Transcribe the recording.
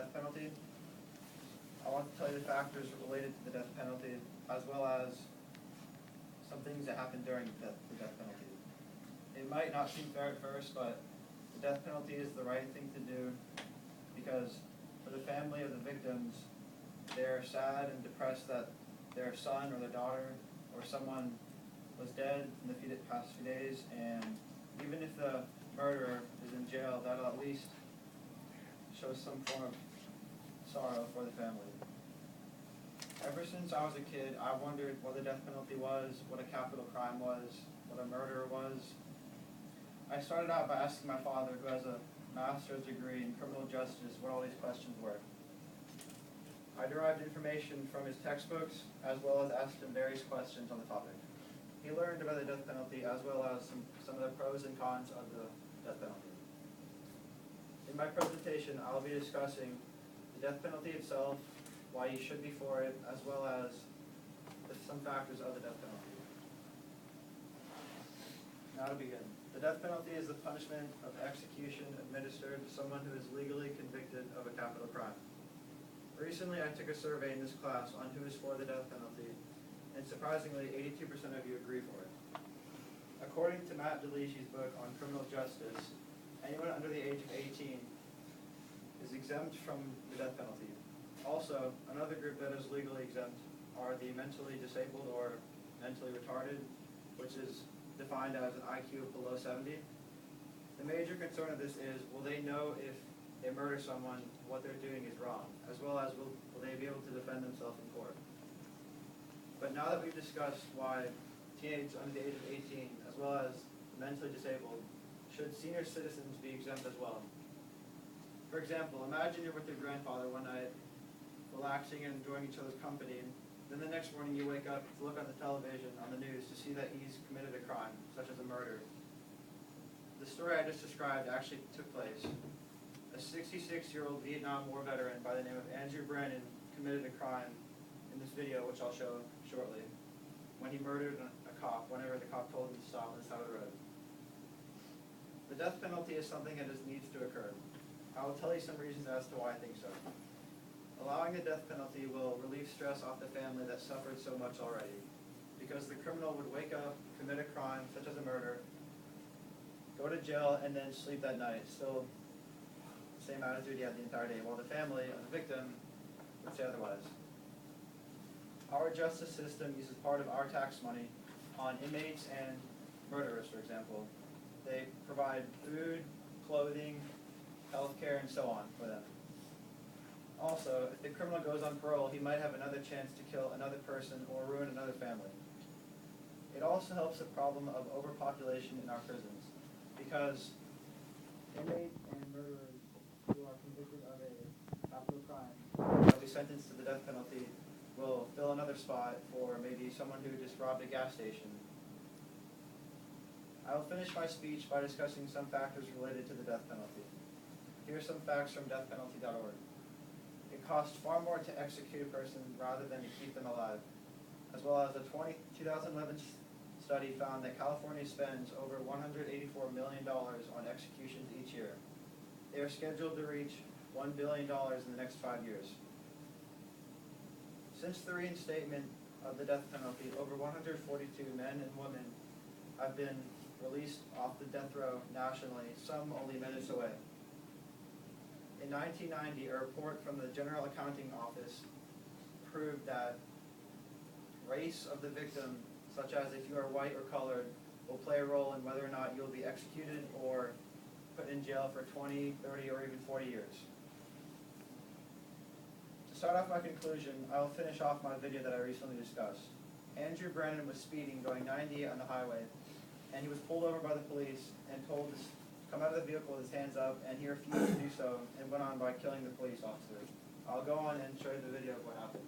death penalty. I want to tell you the factors related to the death penalty, as well as some things that happen during the death penalty. It might not seem fair at first, but the death penalty is the right thing to do because for the family of the victims, they're sad and depressed that their son or their daughter or someone was dead in the past few days, and even if the murderer is in jail, that'll at least show some form of sorrow for the family. Ever since I was a kid, I wondered what the death penalty was, what a capital crime was, what a murder was. I started out by asking my father, who has a master's degree in criminal justice, what all these questions were. I derived information from his textbooks, as well as asked him various questions on the topic. He learned about the death penalty, as well as some of the pros and cons of the death penalty. In my presentation, I'll be discussing the death penalty itself, why you should be for it, as well as some factors of the death penalty. Now to begin. The death penalty is the punishment of execution administered to someone who is legally convicted of a capital crime. Recently, I took a survey in this class on who is for the death penalty, and surprisingly, 82% of you agree for it. According to Matt DeLishi's book on criminal justice, anyone under the age of 18 is exempt from the death penalty. Also, another group that is legally exempt are the mentally disabled or mentally retarded, which is defined as an IQ of below 70. The major concern of this is, will they know if they murder someone, what they're doing is wrong, as well as will they be able to defend themselves in court. But now that we've discussed why teenagers under the age of 18, as well as mentally disabled, should senior citizens be exempt as well? For example, imagine you're with your grandfather one night, relaxing and enjoying each other's company, and then the next morning you wake up to look on the television, on the news, to see that he's committed a crime, such as a murder. The story I just described actually took place. A 66-year-old Vietnam War veteran by the name of Andrew Brandon committed a crime in this video, which I'll show shortly, when he murdered a cop whenever the cop told him to stop on the side of the road. The death penalty is something that just needs to occur. I will tell you some reasons as to why I think so. Allowing the death penalty will relieve stress off the family that suffered so much already, because the criminal would wake up, commit a crime such as a murder, go to jail, and then sleep that night, still the same attitude he had the entire day, while the family of the victim would say otherwise. Our justice system uses part of our tax money on inmates and murderers, for example. They provide food, clothing, health care, and so on for them. Also, if the criminal goes on parole, he might have another chance to kill another person or ruin another family. It also helps the problem of overpopulation in our prisons, because inmates and murderers who are convicted of a capital crime will be sentenced to the death penalty will fill another spot for maybe someone who just robbed a gas station. I will finish my speech by discussing some factors related to the death penalty. Here are some facts from deathpenalty.org. It costs far more to execute a person rather than to keep them alive, as well as a 2011 study found that California spends over $184 million on executions each year. They are scheduled to reach $1 billion in the next 5 years. Since the reinstatement of the death penalty, over 142 men and women have been released off the death row nationally, some only minutes away. In 1990, a report from the General Accounting Office proved that race of the victim, such as if you are white or colored, will play a role in whether or not you'll be executed or put in jail for 20, 30, or even 40 years. To start off my conclusion, I will finish off my video that I recently discussed. Andrew Brennan was speeding, going 90 on the highway, and he was pulled over by the police and told to come out of the vehicle with his hands up, and he refused to do so and went on by killing the police officer. I'll go on and show you the video of what happens.